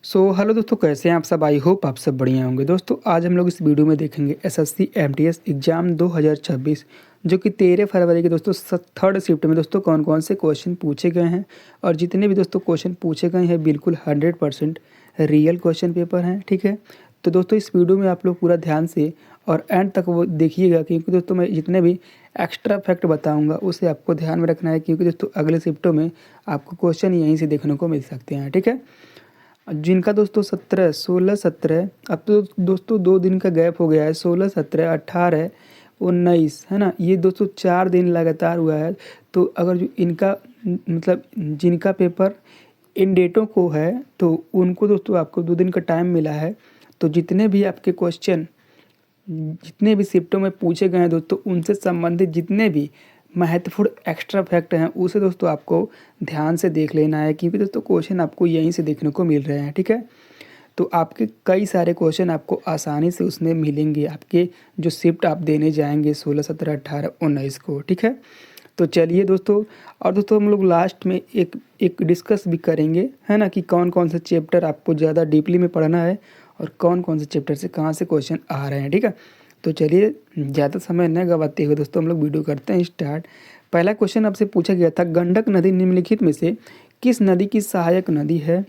Hello दोस्तों, कैसे हैं आप सब। आई होप आप सब बढ़िया होंगे। दोस्तों आज हम लोग इस वीडियो में देखेंगे एसएससी एमटीएस एग्ज़ाम 2026 जो कि 13 फरवरी के दोस्तों थर्ड शिफ्ट में दोस्तों कौन कौन से क्वेश्चन पूछे गए हैं। और जितने भी दोस्तों क्वेश्चन पूछे गए हैं बिल्कुल 100% रियल क्वेश्चन पेपर हैं। ठीक है, तो दोस्तों इस वीडियो में आप लोग पूरा ध्यान से और एंड तक वो देखिएगा, क्योंकि दोस्तों मैं जितने भी एक्स्ट्रा फैक्ट बताऊंगा उसे आपको ध्यान में रखना है, क्योंकि दोस्तों अगले शिफ्टों में आपको क्वेश्चन यहीं से देखने को मिल सकते हैं। ठीक है, जिनका दोस्तों 16 17 अब तो दोस्तों 2 दिन का गैप हो गया है। 16 17 18 19 है ना, ये दोस्तों 4 दिन लगातार हुआ है। तो अगर जो इनका मतलब जिनका पेपर इन डेटों को है तो उनको दोस्तों आपको 2 दिन का टाइम मिला है। तो जितने भी आपके क्वेश्चन जितने भी शिफ्टों में पूछे गए हैं दोस्तों, उनसे संबंधित जितने भी महत्वपूर्ण एक्स्ट्रा फैक्ट हैं उसे दोस्तों आपको ध्यान से देख लेना है, क्योंकि दोस्तों क्वेश्चन आपको यहीं से देखने को मिल रहे हैं। ठीक है, तो आपके कई सारे क्वेश्चन आपको आसानी से उसमें मिलेंगे, आपके जो शिफ्ट आप देने जाएंगे 16 17 18 19 को। ठीक है, तो चलिए दोस्तों, और दोस्तों हम लोग लास्ट में एक एक डिस्कस भी करेंगे, है ना, कि कौन कौन से चैप्टर आपको ज़्यादा डीपली में पढ़ना है और कौन कौन से चैप्टर से कहाँ से क्वेश्चन आ रहे हैं। ठीक है, तो चलिए ज़्यादा समय न गवाते हुए दोस्तों हम लोग वीडियो करते हैं स्टार्ट। पहला क्वेश्चन आपसे पूछा गया था, गंडक नदी निम्नलिखित में से किस नदी की सहायक नदी है।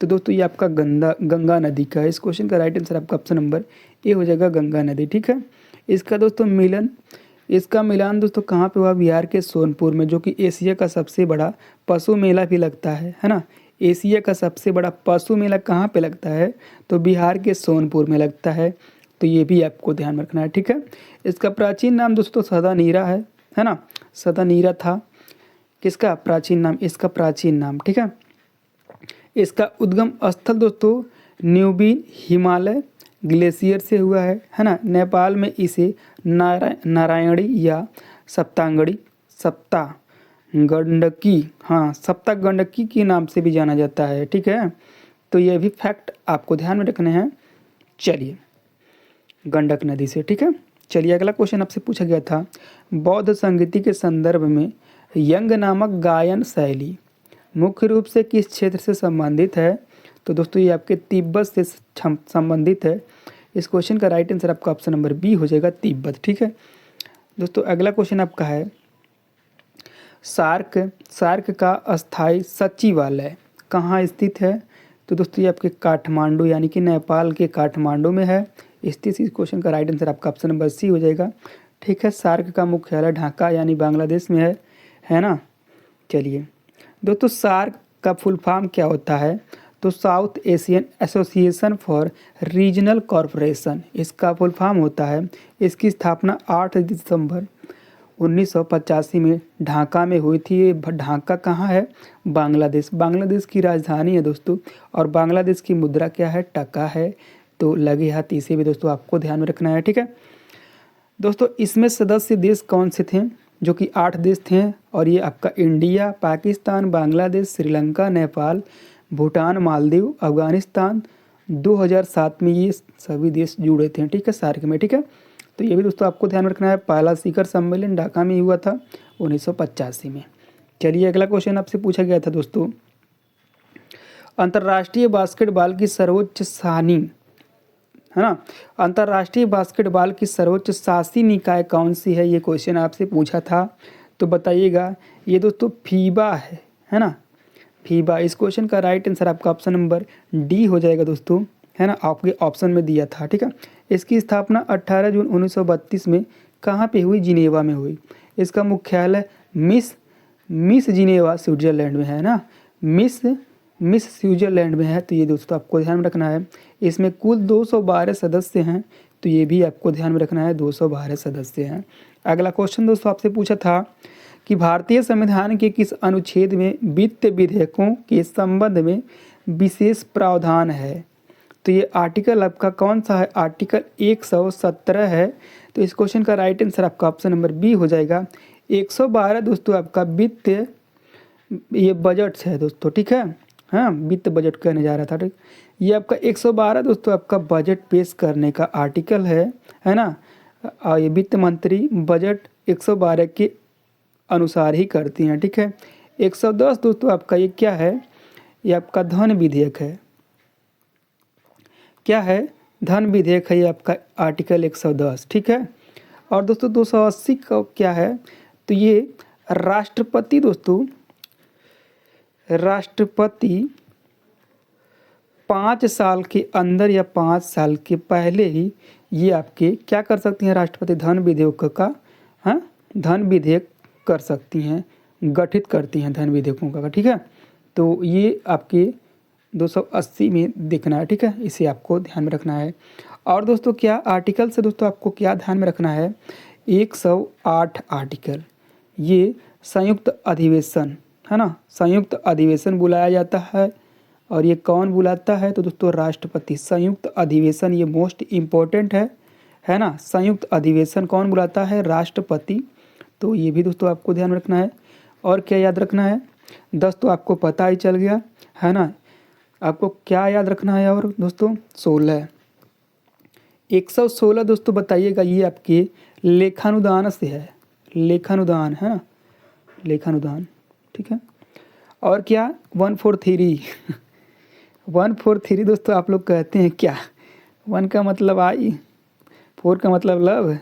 तो दोस्तों ये आपका गंगा नदी का है। इस क्वेश्चन का राइट आंसर आपका ऑप्शन नंबर ए हो जाएगा, गंगा नदी। ठीक है, इसका दोस्तों इसका मिलान दोस्तों कहाँ पे हुआ, बिहार के सोनपुर में, जो कि एशिया का सबसे बड़ा पशु मेला भी लगता है ना। एशिया का सबसे बड़ा पशु मेला कहाँ पे लगता है, तो बिहार के सोनपुर में लगता है। तो ये भी आपको ध्यान में रखना है। ठीक है, इसका प्राचीन नाम दोस्तों सदानीरा है ना, सदानीरा था किसका प्राचीन नाम, इसका प्राचीन नाम। ठीक है, इसका उद्गम स्थल दोस्तों न्यूबिन हिमालय ग्लेशियर से हुआ है ना। नेपाल में इसे नारायणी या सप्ता गंडकी, हाँ सप्ता गंडकी के नाम से भी जाना जाता है। ठीक है, तो ये भी फैक्ट आपको ध्यान में रखने हैं। चलिए, गंडक नदी से। ठीक है, चलिए अगला क्वेश्चन आपसे पूछा गया था, बौद्ध संगीति के संदर्भ में यंग नामक गायन शैली मुख्य रूप से किस क्षेत्र से संबंधित है। तो दोस्तों ये आपके तिब्बत से संबंधित है। इस क्वेश्चन का राइट आंसर आपका ऑप्शन नंबर बी हो जाएगा, तिब्बत। ठीक है दोस्तों, अगला क्वेश्चन आपका है, सार्क का अस्थायी सचिवालय कहाँ स्थित है। तो दोस्तों ये आपके काठमांडू यानी कि नेपाल के काठमांडू में है स्थित। इस क्वेश्चन का राइट आंसर आपका ऑप्शन नंबर सी हो जाएगा। ठीक है, सार्क का मुख्यालय ढाका यानी बांग्लादेश में है ना। चलिए दोस्तों, सार्क का फुल फॉर्म क्या होता है, तो south Asian association for regional corporation इसका फुल फॉर्म होता है। इसकी स्थापना 8 दिसंबर 1985 में ढाका में हुई थी। ये ढाका कहाँ है, बांग्लादेश की राजधानी है दोस्तों। और बांग्लादेश की मुद्रा क्या है, टका है। तो लगे हाथ इसे भी दोस्तों आपको ध्यान में रखना है। ठीक है दोस्तों, इसमें सदस्य देश कौन से थे, जो कि 8 देश थे। और ये आपका इंडिया, पाकिस्तान, बांग्लादेश, श्रीलंका, नेपाल, भूटान, मालदीव, अफगानिस्तान। 2007 में ये सभी देश जुड़े थे। ठीक है, सार्क में। ठीक है, तो ये भी दोस्तों आपको ध्यान में रखना है। पहला शिखर सम्मेलन ढाका में हुआ था 1985 में। चलिए अगला क्वेश्चन आपसे पूछा गया था दोस्तों, अंतर्राष्ट्रीय बास्केटबॉल की सर्वोच्च सानी, है ना, अंतर्राष्ट्रीय बास्केटबॉल की सर्वोच्च शासी निकाय कौन सी है, ये क्वेश्चन आपसे पूछा था। तो बताइएगा, ये दोस्तों फीबा है ना, फीबा। इस क्वेश्चन का राइट आंसर आपका ऑप्शन नंबर डी हो जाएगा दोस्तों, है ना, आपके ऑप्शन में दिया था। ठीक है, इसकी स्थापना 18 जून 1932 में कहाँ पे हुई, जिनेवा में हुई। इसका मुख्यालय मिस जिनेवा स्विट्जरलैंड में है ना, मिस स्विट्जरलैंड में है। तो ये दोस्तों आपको ध्यान में रखना है। इसमें कुल 212 सदस्य हैं। तो ये भी आपको ध्यान में रखना है, 212 सदस्य हैं। अगला क्वेश्चन दोस्तों आपसे पूछा था कि भारतीय संविधान के किस अनुच्छेद में वित्त विधेयकों के संबंध में विशेष प्रावधान है। तो ये आर्टिकल आपका कौन सा है, आर्टिकल 117 है। तो इस क्वेश्चन का राइट आंसर आपका ऑप्शन नंबर बी हो जाएगा। 112 दोस्तों आपका वित्त, ये बजट है दोस्तों। ठीक है, हाँ वित्त बजट कहने जा रहा था। ठीक, ये आपका 112 दोस्तों आपका बजट पेश करने का आर्टिकल है ना। ये वित्त मंत्री बजट 112 के अनुसार ही करती हैं। ठीक है, 110 दोस्तों आपका ये क्या है, ये आपका धन विधेयक है। क्या है, धन विधेयक है ये आपका आर्टिकल 110, ठीक है। और दोस्तों 280 का क्या है, तो ये राष्ट्रपति दोस्तों, राष्ट्रपति 5 साल के अंदर या 5 साल के पहले ही ये आपके क्या कर सकती हैं, राष्ट्रपति धन विधेयक का, हाँ, धन विधेयक कर सकती हैं, गठित करती हैं धन विधेयकों का, ठीक है। तो ये आपके 280 में देखना है, ठीक है, इसे आपको ध्यान में रखना है। और दोस्तों क्या आर्टिकल से दोस्तों आपको क्या ध्यान में रखना है, 108 आर्टिकल, ये संयुक्त अधिवेशन है ना, संयुक्त अधिवेशन बुलाया जाता है। और ये कौन बुलाता है, तो दोस्तों राष्ट्रपति। संयुक्त अधिवेशन ये मोस्ट इम्पोर्टेंट है ना, संयुक्त अधिवेशन कौन बुलाता है, राष्ट्रपति। तो ये भी दोस्तों आपको ध्यान रखना है। और क्या याद रखना है, 10 तो आपको पता ही चल गया है ना, आपको क्या याद रखना है, और दोस्तों 16, 116 दोस्तों बताइएगा, ये आपके लेखानुदान से है, लेखानुदान है ना, लेखानुदान, ठीक है। और क्या 143 143 दोस्तों आप लोग कहते हैं क्या, 1 का मतलब आई, 4 का मतलब लव,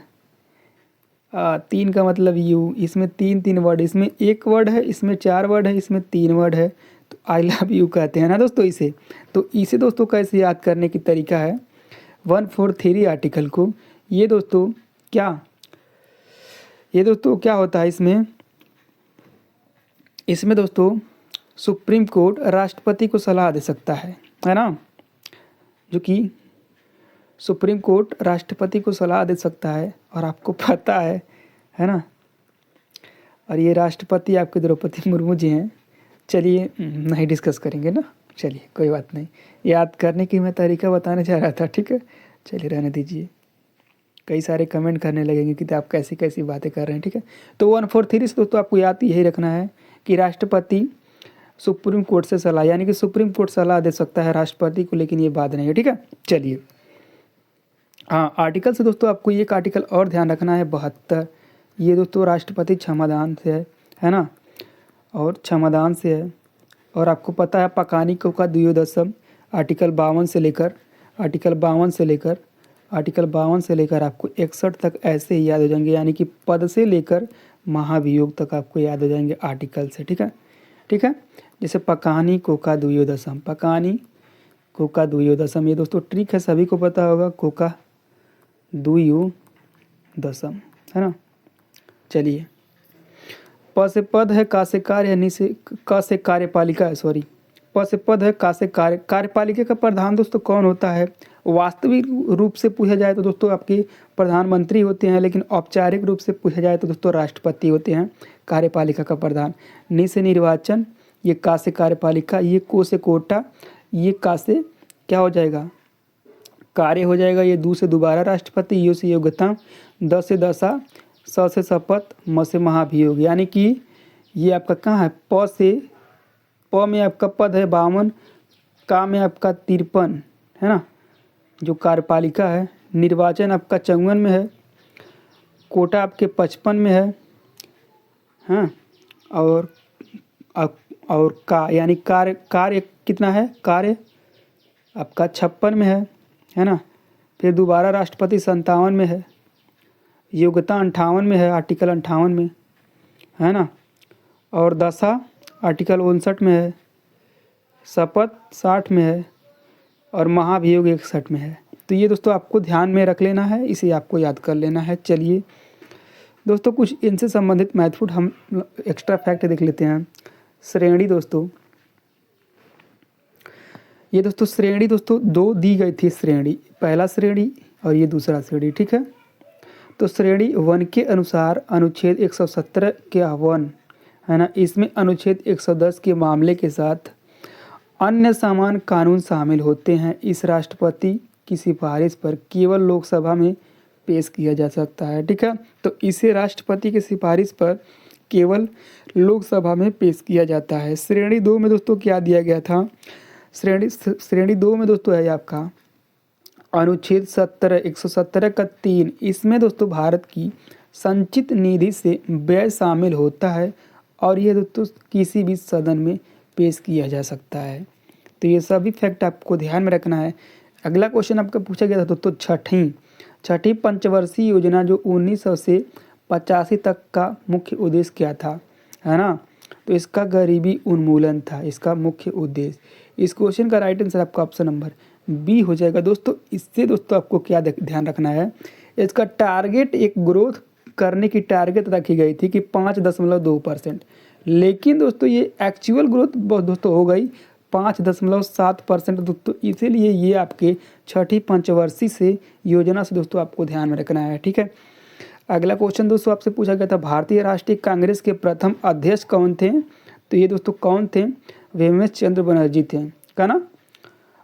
3 का मतलब यू, इसमें 3 वर्ड, इसमें 1 वर्ड है, इसमें 4 वर्ड है, इसमें 3 वर्ड है, तो आई लव यू कहते हैं ना दोस्तों इसे। तो इसे दोस्तों कैसे याद करने की तरीका है, 143 आर्टिकल को, ये दोस्तों क्या, ये दोस्तों क्या होता है इसमें दोस्तों सुप्रीम कोर्ट राष्ट्रपति को सलाह दे सकता है ना, जो कि सुप्रीम कोर्ट राष्ट्रपति को सलाह दे सकता है, और आपको पता है ना। और ये राष्ट्रपति आपके द्रौपदी मुर्मू जी हैं। चलिए नहीं डिस्कस करेंगे ना, चलिए कोई बात नहीं, याद करने की मैं तरीका बताने जा रहा था, ठीक है, चलिए रहने दीजिए। कई सारे कमेंट करने लगेंगे कि आप कैसी कैसी बातें कर रहे हैं, ठीक है। तो 143 से दोस्तों आपको याद यही रखना है कि राष्ट्रपति सुप्रीम कोर्ट से सलाह, यानी कि सुप्रीम कोर्ट सलाह दे सकता है राष्ट्रपति को, लेकिन ये बात नहीं है, ठीक है। चलिए हाँ, आर्टिकल से दोस्तों आपको एक आर्टिकल और ध्यान रखना है, 72, ये दोस्तों राष्ट्रपति क्षमादान से है ना, और क्षमादान से है। और आपको पता है पकानी को का द्वियोदशम, आर्टिकल 52 से लेकर आपको 61 तक ऐसे ही याद हो जाएंगे, यानी कि पद से लेकर महाभियोग तक आपको याद हो जाएंगे आर्टिकल से, ठीक है, ठीक है। जैसे पकानी कोका द्वियोदशम, पकानी कोका द्वियोदशम, ये दोस्तों ट्रिक है, सभी को पता होगा, कोका द्वियोदशम है ना। चलिए प से पद है, का से कार्य है, नि से क से कार्यपालिका है, सॉरी, प से पद है, का से कार्यपालिका का प्रधान दोस्तों कौन होता है, वास्तविक रूप से पूछा जाए तो दोस्तों आपके प्रधानमंत्री होते हैं, लेकिन औपचारिक रूप से पूछा जाए तो दोस्तों राष्ट्रपति होते हैं कार्यपालिका का प्रधान। नि से निर्वाचन, ये का से कार्यपालिका, ये को से कोटा, ये का से क्या हो जाएगा, कार्य हो जाएगा, ये दू से दोबारा राष्ट्रपति, यू से योग्यता, द से दशा, स से शपथ, म से महाभियोग, यानी कि ये आपका कहाँ है, प में आपका पद है 52, का में आपका 53 है ना, जो कार्यपालिका है, निर्वाचन आपका 54 में है, कोटा आपके 55 में है, हाँ, और का यानी कार्य कितना है, कार्य आपका 56 में है ना। फिर दोबारा राष्ट्रपति 57 में है, योग्यता 58 में है, आर्टिकल 58 में है ना, और दशा आर्टिकल 59 में है, शपथ 60 में है, और महाभियोग 61 में है। तो ये दोस्तों आपको ध्यान में रख लेना है, इसे आपको याद कर लेना है। चलिए दोस्तों कुछ इनसे संबंधित महत्वपूर्ण हम एक्स्ट्रा फैक्ट देख लेते हैं। श्रेणी दोस्तों, ये दोस्तों श्रेणी दोस्तों 2 दी गई थी, श्रेणी, पहला श्रेणी और ये दूसरा श्रेणी, ठीक है। तो श्रेणी 1 के अनुसार अनुच्छेद 117 के 1 है ना, इसमें अनुच्छेद 110 के मामले के साथ अन्य समान कानून शामिल होते हैं। इस राष्ट्रपति की सिफारिश पर केवल लोकसभा में पेश किया जा सकता है, ठीक है। तो इसे राष्ट्रपति की सिफारिश पर केवल लोकसभा में पेश किया जाता है। श्रेणी 2 में दोस्तों क्या दिया गया था, श्रेणी 2 में दोस्तों है आपका अनुच्छेद 117 का 3, इसमें दोस्तों भारत की संचित निधि से व्यय शामिल होता है, और ये दोस्तों किसी भी सदन में पेश किया जा सकता है। तो ये सभी फैक्ट आपको ध्यान में रखना है। अगला क्वेश्चन आपका पूछा गया था दोस्तों छठी पंचवर्षीय योजना जो 1900 से 85 तक का मुख्य उद्देश्य क्या था, है ना। तो इसका गरीबी उन्मूलन था इसका मुख्य उद्देश्य। इस क्वेश्चन का राइट आंसर आपका ऑप्शन नंबर बी हो जाएगा दोस्तों। इससे दोस्तों आपको क्या ध्यान रखना है, इसका टारगेट एक ग्रोथ करने की टारगेट रखी गई थी कि 5.2%, लेकिन दोस्तों ये एक्चुअल ग्रोथ दोस्तों हो गई 5.7% दोस्तों। इसीलिए ये आपके छठी पंचवर्षीय से योजना से दोस्तों आपको ध्यान में रखना है, ठीक है। अगला क्वेश्चन दोस्तों आपसे पूछा गया था भारतीय राष्ट्रीय कांग्रेस के प्रथम अध्यक्ष कौन थे। तो ये दोस्तों कौन थे, वेमेश चंद्र बनर्जी थे, का ना,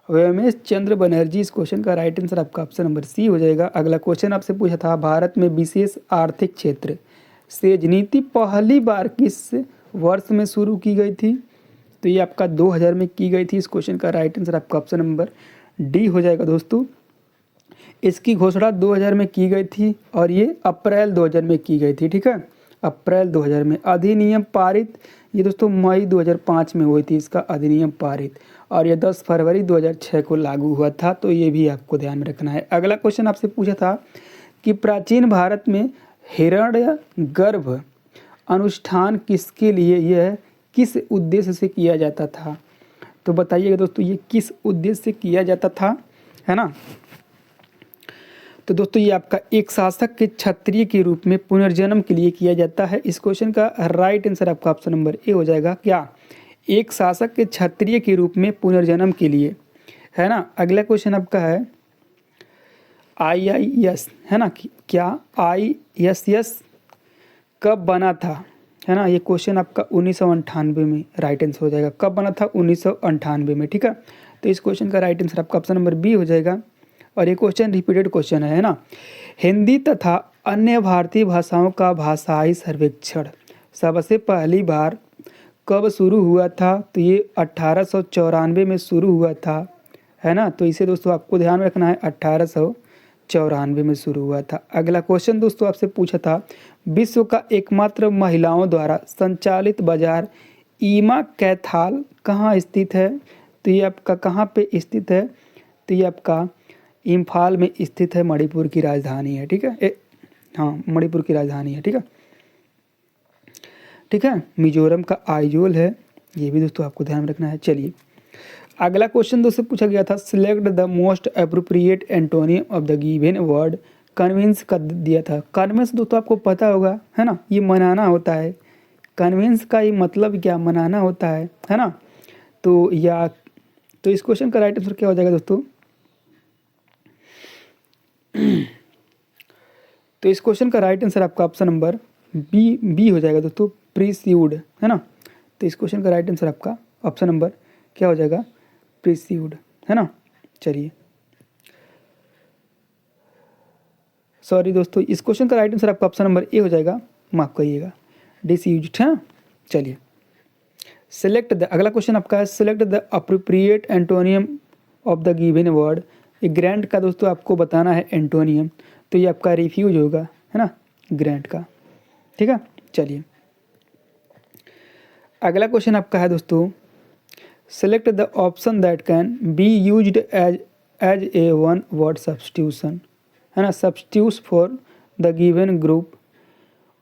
वेमेश चंद्र बनर्जी। इस क्वेश्चन का राइट आंसर आपका ऑप्शन नंबर सी हो जाएगा। अगला क्वेश्चन आपसे पूछा था भारत में विशेष आर्थिक क्षेत्र सेज नीति पहली बार किस वर्ष में शुरू की गई थी। तो ये आपका 2000 में की गई थी। इस क्वेश्चन का राइट आंसर आपका ऑप्शन नंबर डी हो जाएगा दोस्तों। इसकी घोषणा 2000 में की गई थी और ये अप्रैल 2000 में की गई थी, ठीक है, अप्रैल 2000 में। अधिनियम पारित ये दोस्तों मई 2005 में हुई थी इसका अधिनियम पारित, और ये 10 फरवरी 2006 को लागू हुआ था। तो ये भी आपको ध्यान में रखना है। अगला क्वेश्चन आपसे पूछा था कि प्राचीन भारत में हिरण्यगर्भ अनुष्ठान किसके लिए, यह किस उद्देश्य से किया जाता था। तो बताइएगा दोस्तों ये किस उद्देश्य से किया जाता था, है ना। तो दोस्तों ये आपका एक शासक के क्षत्रिय के रूप में पुनर्जन्म के लिए किया जाता है। इस क्वेश्चन का राइट आंसर आपका ऑप्शन नंबर ए हो जाएगा। क्या, एक शासक के क्षत्रिय के रूप में पुनर्जन्म के लिए, है ना। अगला क्वेश्चन आपका है IIS, है ना, क्या ISS कब बना था, है ना। ये क्वेश्चन आपका 1998 में राइट आंसर हो जाएगा। कब बना था, 1998 में, ठीक है। तो इस क्वेश्चन का राइट आंसर आपका ऑप्शन नंबर बी हो जाएगा। और ये क्वेश्चन रिपीटेड क्वेश्चन है ना। हिंदी तथा अन्य भारतीय भाषाओं का भाषाई सर्वेक्षण सबसे पहली बार कब शुरू हुआ था। तो ये 1894 में शुरू हुआ था, है ना। तो इसे दोस्तों आपको ध्यान में रखना है, 1894 में शुरू हुआ था। अगला क्वेश्चन दोस्तों आपसे पूछा था विश्व का एकमात्र महिलाओं द्वारा संचालित बाजार ईमा कैथाल कहाँ स्थित है। तो ये आपका कहाँ पे स्थित है, तो ये आपका इम्फाल में स्थित है, मणिपुर की राजधानी है, ठीक है। हाँ, मणिपुर की राजधानी है, ठीक है, ठीक है। मिजोरम का आइजोल है, ये भी दोस्तों आपको ध्यान रखना है। चलिए अगला क्वेश्चन दोस्तों पूछा गया था select the most appropriate antonym of the given word. Convince का दिया था। कन्विंस दोस्तों आपको पता होगा, है ना, ये मनाना होता है। कन्विंस का ये मतलब क्या, मनाना होता है ना। तो इस क्वेश्चन का राइट आंसर क्या हो जाएगा दोस्तों। तो इस क्वेश्चन का राइट आंसर आपका ऑप्शन नंबर बी हो जाएगा दोस्तों, प्रीस्यूड, है ना। तो इस क्वेश्चन का राइट आंसर आपका ऑप्शन नंबर क्या हो जाएगा, प्रीस्यूड, है ना। चलिए सॉरी दोस्तों, इस क्वेश्चन का राइट आंसर आपका ऑप्शन नंबर ए हो जाएगा, माफ करिएगा, डिसयूज्ड, है। चलिए सिलेक्ट द, अगला क्वेश्चन आपका है select the appropriate antonym of the given word. ये ग्रांट का दोस्तों आपको बताना है एंटोनियम। तो ये आपका रिफ्यूज होगा, है ना, ग्रांट का, ठीक है। चलिए अगला क्वेश्चन आपका है दोस्तों select the option that can be used as a one word substitution, है ना, substitute for the given group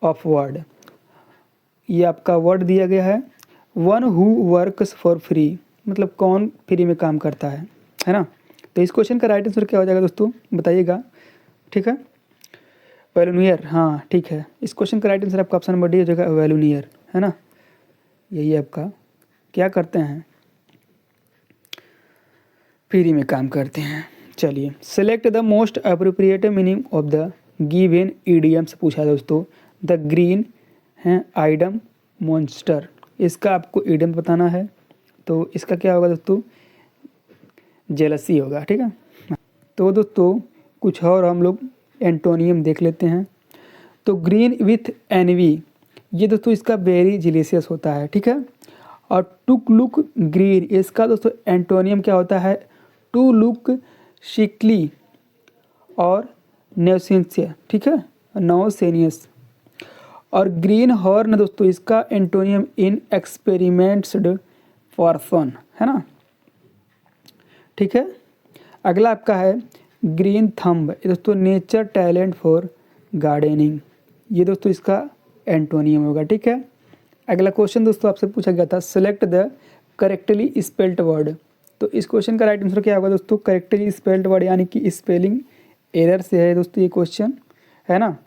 of word. ये आपका वर्ड दिया गया है one who works for free, मतलब कौन फ्री में काम करता है ना। तो इस क्वेश्चन का राइट आंसर क्या हो जाएगा दोस्तों, बताइएगा, ठीक है। वैल्यूनियर, हाँ ठीक है। इस क्वेश्चन का राइट आंसर आपका ऑप्शन नंबर डी हो जाएगा, वैल्यूनियर, है ना। यही आपका क्या करते हैं, फ्री में काम करते हैं। चलिए select the most appropriate meaning of the given idiom से पूछा दोस्तों। द ग्रीन है आइडम मॉन्स्टर, इसका आपको ईडियम बताना है। तो इसका क्या होगा दोस्तों, जेलसी होगा, ठीक है। तो दोस्तों कुछ और हम लोग एंटोनियम देख लेते हैं। तो ग्रीन विथ एनवी, ये दोस्तों इसका वेरी जिलेसियस होता है, ठीक है। और टू लुक ग्रीन, इसका दोस्तों एंटोनियम क्या होता है, टू लुक शिकली और नौसेनियस, ठीक है, नौसेनियस। और ग्रीन हॉर्न दोस्तों इसका antonym in experiments for fun, है ना, ठीक है। अगला आपका है ग्रीन थंब, ये दोस्तों नेचर टैलेंट फॉर गार्डनिंग, ये दोस्तों इसका एंटोनियम होगा। ठीक है। अगला क्वेश्चन दोस्तों आपसे पूछा गया था select the correctly spelled word, तो इस क्वेश्चन का राइट आंसर क्या होगा दोस्तों, करेक्टली स्पेल्ड वर्ड यानी कि स्पेलिंग एरर से है दोस्तों ये क्वेश्चन, है ना।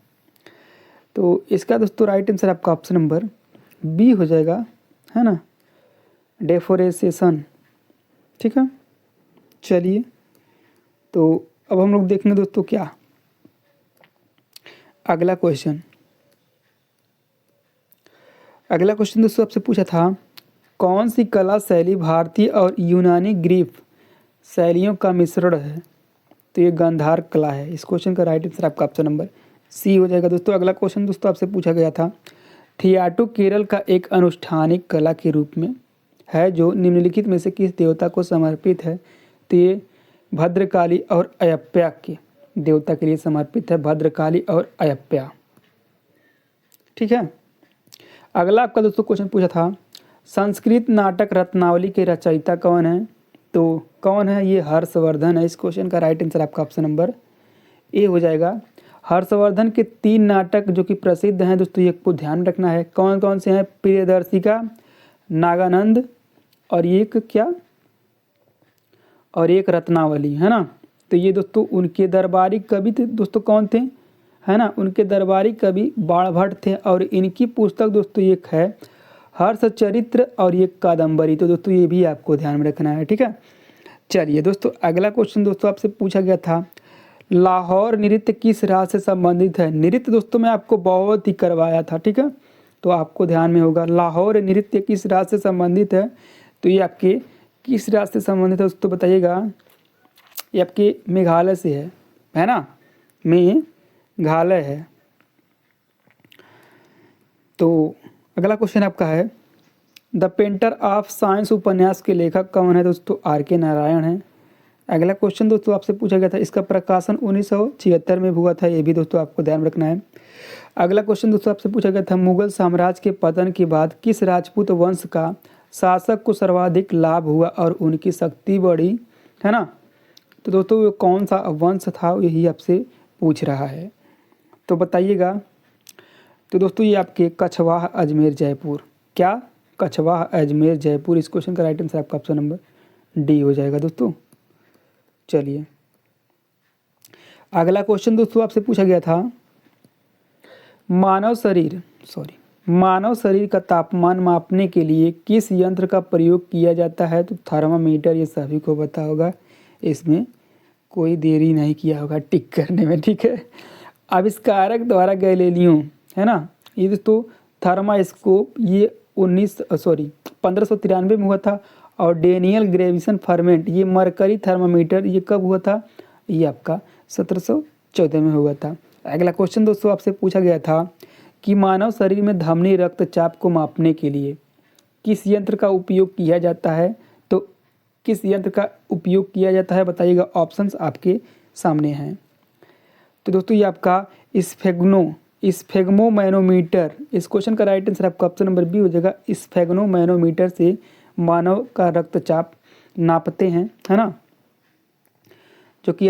तो इसका दोस्तों राइट आंसर आपका ऑप्शन नंबर बी हो जाएगा, है ना, डेफोरेसेशन। ठीक है। चलिए, तो अब हम लोग देखेंगे दोस्तों क्या अगला क्वेश्चन। अगला क्वेश्चन दोस्तों आपसे पूछा था कौन सी कला शैली भारतीय और यूनानी ग्रीक शैलियों का मिश्रण है, तो ये गांधार कला है। इस क्वेश्चन का राइट आंसर आपका ऑप्शन नंबर सी हो जाएगा दोस्तों। अगला क्वेश्चन दोस्तों आपसे पूछा गया था थियाटू केरल का एक अनुष्ठानिक कला के रूप में है जो निम्नलिखित में से किस देवता को समर्पित है, तो ये भद्रकाली और अयप्या के देवता के लिए समर्पित है, भद्रकाली और अयप्या। ठीक है। अगला आपका दोस्तों क्वेश्चन पूछा था संस्कृत नाटक रत्नावली के रचयिता कौन है, तो कौन है, ये हर्षवर्धन है। इस क्वेश्चन का राइट आंसर आपका ऑप्शन नंबर ए हो जाएगा। हर्षवर्धन के 3 नाटक जो कि प्रसिद्ध हैं दोस्तों, ये को ध्यान रखना है कौन कौन से हैं, प्रियदर्शिका, नागानंद और एक क्या, और एक रत्नावली, है ना। तो ये दोस्तों उनके दरबारी कवि थे दोस्तों, कौन थे, है ना, उनके दरबारी कवि बाणभट्ट थे। और इनकी पुस्तक दोस्तों एक है हर्षचरित्र और एक कादम्बरी, तो दोस्तों ये भी आपको ध्यान में रखना है। ठीक है। चलिए दोस्तों, अगला क्वेश्चन दोस्तों आपसे पूछा गया था लाहौर नृत्य किस राज्य से संबंधित है। नृत्य दोस्तों मैं आपको बहुत ही करवाया था। ठीक है। तो आपको ध्यान में होगा लाहौर नृत्य किस राज्य से संबंधित है, तो ये आपके किस राज्य से संबंधित है दोस्तों बताइएगा। ये आपके मेघालय से है ना, मेघालय है। तो अगला क्वेश्चन आपका है द पेंटर ऑफ साइंस उपन्यास के लेखक कौन है दोस्तों, आर के नारायण है। अगला क्वेश्चन दोस्तों आपसे पूछा गया था इसका प्रकाशन 1976 में हुआ था, ये भी दोस्तों आपको ध्यान रखना है। अगला क्वेश्चन दोस्तों आपसे पूछा गया था मुगल साम्राज्य के पतन के बाद किस राजपूत वंश का शासक को सर्वाधिक लाभ हुआ और उनकी शक्ति बढ़ी, है ना। तो दोस्तों वो कौन सा वंश था यही आपसे पूछ रहा है, तो बताइएगा। तो दोस्तों ये आपके कछवाह अजमेर जयपुर, क्या, कछवाह अजमेर जयपुर। इस क्वेश्चन का राइट आंसर आपका ऑप्शन नंबर डी हो जाएगा दोस्तों। चलिए, अगला क्वेश्चन दोस्तों आपसे पूछा गया था मानव शरीर का तापमान मापने के लिए किस यंत्र का प्रयोग किया जाता है, तो थर्मामीटर, ये सभी को पता होगा, इसमें कोई देरी नहीं किया होगा टिक करने में। ठीक है। आविष्कारक द्वारा गैलीलियो, है ना, ये दोस्तों थर्मास्कोप ये 1593 में हुआ था। और डेनियल ग्रेविसन फर्मेंट ये मरकरी थर्मामीटर ये कब हुआ था, ये आपका 1714 में हुआ था। अगला क्वेश्चन दोस्तों आपसे पूछा गया था कि मानव शरीर में धमनी रक्तचाप को मापने के लिए किस यंत्र का उपयोग किया जाता है, तो किस यंत्र का उपयोग किया जाता है बताइएगा। ऑप्शंस आपके सामने हैं। तो दोस्तों ये आपका स्फेग्मोमैनोमीटर, इस क्वेश्चन का राइट आंसर आपका ऑप्शन नंबर बी हो जाएगा। स्फेग्मोमैनोमीटर से मानव का रक्तचाप नापते हैं, है ना, जो कि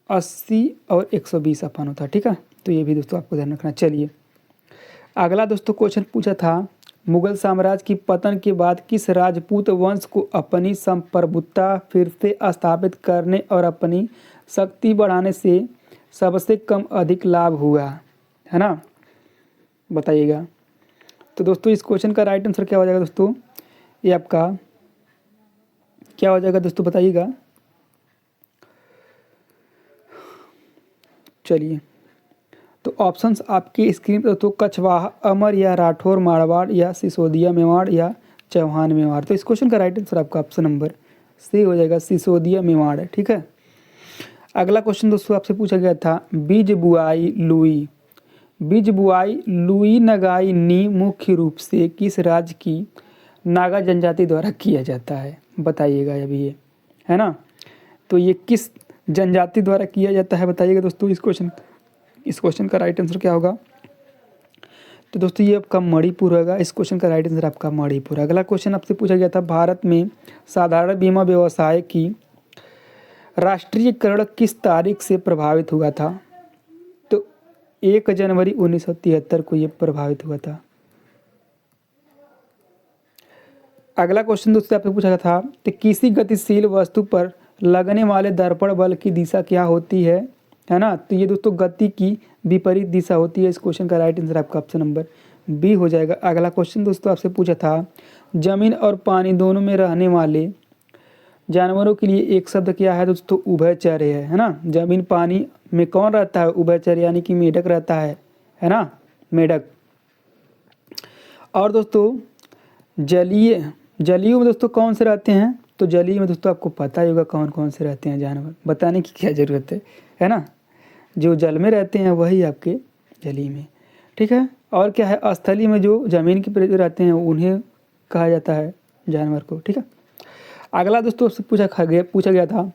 80 और 120 अपान होता है। ठीक है। तो ये भी दोस्तों आपको ध्यान रखना। चलिए, अगला दोस्तों क्वेश्चन पूछा था मुगल साम्राज्य की पतन के बाद किस राजपूत वंश को अपनी संप्रभुता फिर से स्थापित करने और अपनी शक्ति बढ़ाने से सबसे कम अधिक लाभ हुआ, है ना, बताइएगा। तो दोस्तों इस क्वेश्चन का राइट आंसर क्या हो जाएगा दोस्तों, ये आपका क्या हो जाएगा दोस्तों बताइएगा। चलिए, तो ऑप्शंस आपकी स्क्रीन पर दोस्तों कछवाहा, अमर या राठौर मारवाड़ या सिसोदिया मेवाड़ या चौहान मेवाड़। तो इस क्वेश्चन का राइट आंसर आपका ऑप्शन नंबर सी हो जाएगा, सिसोदिया मेवाड़। ठीक है। अगला क्वेश्चन दोस्तों आपसे पूछा गया था बीज बुआई लुई नगाई नी मुख्य रूप से किस राज्य की नागा जनजाति द्वारा किया जाता है, बताइएगा अभी ये, है ना। तो ये किस जनजाति द्वारा किया जाता है बताइएगा दोस्तों। इस क्वेश्चन का राइट आंसर क्या होगा, तो दोस्तों ये आपका मणिपुर होगा। इस क्वेश्चन का राइट आंसर आपका मणिपुर। अगला क्वेश्चन आपसे पूछा गया था, भारत में साधारण बीमा व्यवसाय की राष्ट्रीयकरण किस तारीख से प्रभावित हुआ था? तो 1 जनवरी 1973 को ये प्रभावित हुआ था। अगला क्वेश्चन दोस्तों आपसे पूछा गया था कि किसी गतिशील वस्तु पर लगने वाले दर्पण बल की दिशा क्या होती है ना? तो ये दोस्तों गति की विपरीत दिशा होती है। इस क्वेश्चन का राइट आंसर आपका ऑप्शन नंबर बी हो जाएगा। अगला क्वेश्चन दोस्तों आपसे पूछा था, जमीन और पानी दोनों में रहने वाले जानवरों के लिए एक शब्द क्या है दोस्तों? उभयचर्य है ना? जमीन पानी में कौन रहता है? उभयचर्य यानी कि मेढक रहता है ना? मेढक। और दोस्तों जलीय में दोस्तों कौन से रहते हैं? तो जलीय में दोस्तों आपको पता ही होगा कौन कौन से रहते हैं जानवर, बताने की क्या ज़रूरत है ना? जो जल में रहते हैं वही आपके जलीय में, ठीक है। और क्या है, स्थलीय में जो ज़मीन के ऊपर रहते हैं उन्हें कहा जाता है जानवर को, ठीक है। अगला दोस्तों से पूछा गया था,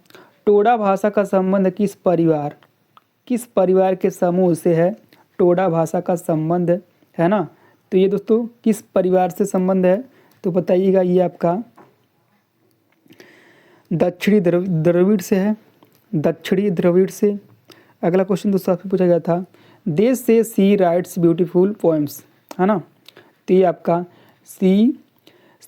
टोडा भाषा का संबंध किस परिवार के समूह से है? टोडा भाषा का संबंध है ना, तो ये दोस्तों किस परिवार से संबंध है? तो बताइएगा, ये आपका दक्षिणी द्रविड़ से है, दक्षिणी द्रविड़ से। अगला क्वेश्चन दोस्तों आपसे पूछा गया था, देश से सी राइट्स ब्यूटीफुल पोएम्स, है ना, तो ये आपका C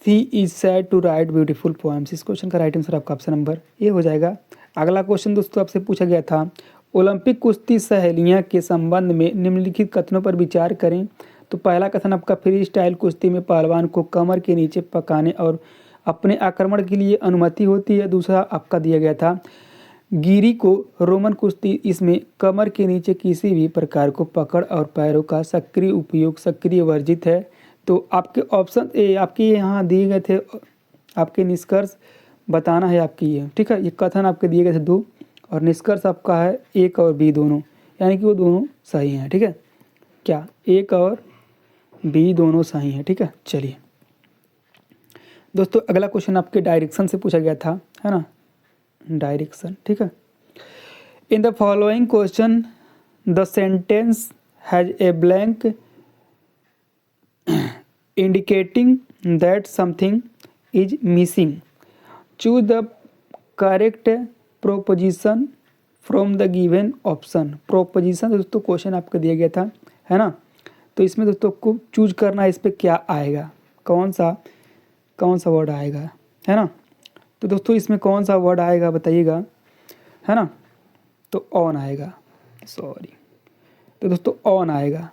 is said to write beautiful poems. इस क्वेश्चन का राइट आंसर आपका ऑप्शन नंबर ए हो जाएगा। अगला क्वेश्चन दोस्तों आपसे पूछा गया था, ओलंपिक कुश्ती सहेलियां के संबंध में निम्नलिखित कथनों पर विचार करें। तो पहला कथन आपका, फ्री स्टाइल कुश्ती में पहलवान को कमर के नीचे पकाने और अपने आक्रमण के लिए अनुमति होती है। दूसरा आपका दिया गया था, गिरी को रोमन कुश्ती, इसमें कमर के नीचे किसी भी प्रकार को पकड़ और पैरों का सक्रिय उपयोग सक्रिय वर्जित है। तो आपके ऑप्शन ए आपके यहाँ दिए गए थे, आपके निष्कर्ष बताना है आपकी ये, ठीक है। ये कथन आपके दिए गए थे 2 और निष्कर्ष आपका है 1 और बी दोनों, यानी कि वो दोनों सही हैं, ठीक है। क्या 1 और बी दोनों सही हैं, ठीक है। चलिए दोस्तों अगला क्वेश्चन आपके डायरेक्शन से पूछा गया था, है ना, डायरेक्शन, ठीक है। In the following question the sentence has a blank indicating that something is missing, choose the correct proposition from the given option. Proposition दोस्तों क्वेश्चन आपको दिया गया था, है ना, तो इसमें दोस्तों को चूज करना है, इस पर क्या आएगा, कौन सा वर्ड आएगा, है ना। तो दोस्तों इसमें कौन सा वर्ड आएगा बताइएगा, है ना, तो ऑन आएगा, सॉरी, तो दोस्तों ऑन आएगा।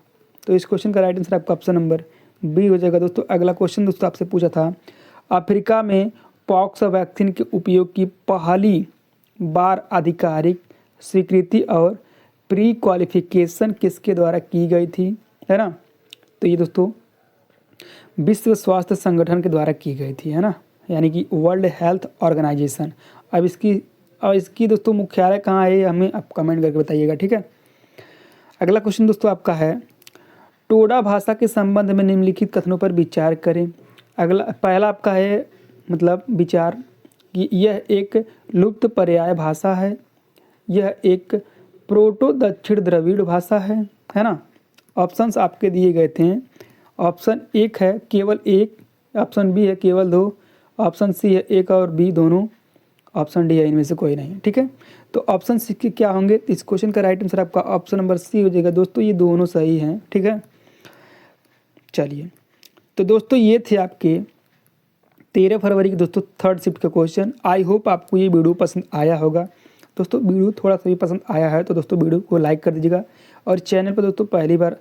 तो इस क्वेश्चन का राइट आंसर आपका ऑप्शन नंबर बी हो जाएगा। दोस्तों अगला क्वेश्चन दोस्तों आपसे पूछा था, अफ्रीका में पॉक्स वैक्सीन के उपयोग की पहली बार आधिकारिक स्वीकृति और प्री क्वालिफिकेशन किसके द्वारा की गई थी, है ना, तो ये दोस्तों विश्व स्वास्थ्य संगठन के द्वारा की गई थी, है ना, यानी कि वर्ल्ड हेल्थ ऑर्गेनाइजेशन। अब इसकी दोस्तों मुख्यालय कहाँ है, हमें आप कमेंट करके बताइएगा, ठीक है। अगला क्वेश्चन दोस्तों आपका है, टोडा भाषा के संबंध में निम्नलिखित कथनों पर विचार करें। पहला आपका है मतलब विचार कि यह एक लुप्त पर्याय भाषा है, यह एक प्रोटो दक्षिण द्रविड़ भाषा है ना। ऑप्शंस आपके दिए गए थे, ऑप्शन 1 है केवल 1, ऑप्शन बी है केवल 2, ऑप्शन सी है 1 और बी दोनों, ऑप्शन डी है इनमें से कोई नहीं, ठीक है। तो ऑप्शन सी के क्या होंगे, इस क्वेश्चन का राइट आंसर आपका ऑप्शन नंबर सी हो जाएगा। दोस्तों ये दोनों सही हैं, ठीक है। चलिए तो दोस्तों ये थे आपके 13 फरवरी की दोस्तों 3rd शिफ्ट का क्वेश्चन। आई होप आपको ये वीडियो पसंद आया होगा। दोस्तों वीडियो थोड़ा सा भी पसंद आया है तो दोस्तों वीडियो को लाइक कर दीजिएगा, और चैनल पर दोस्तों पहली बार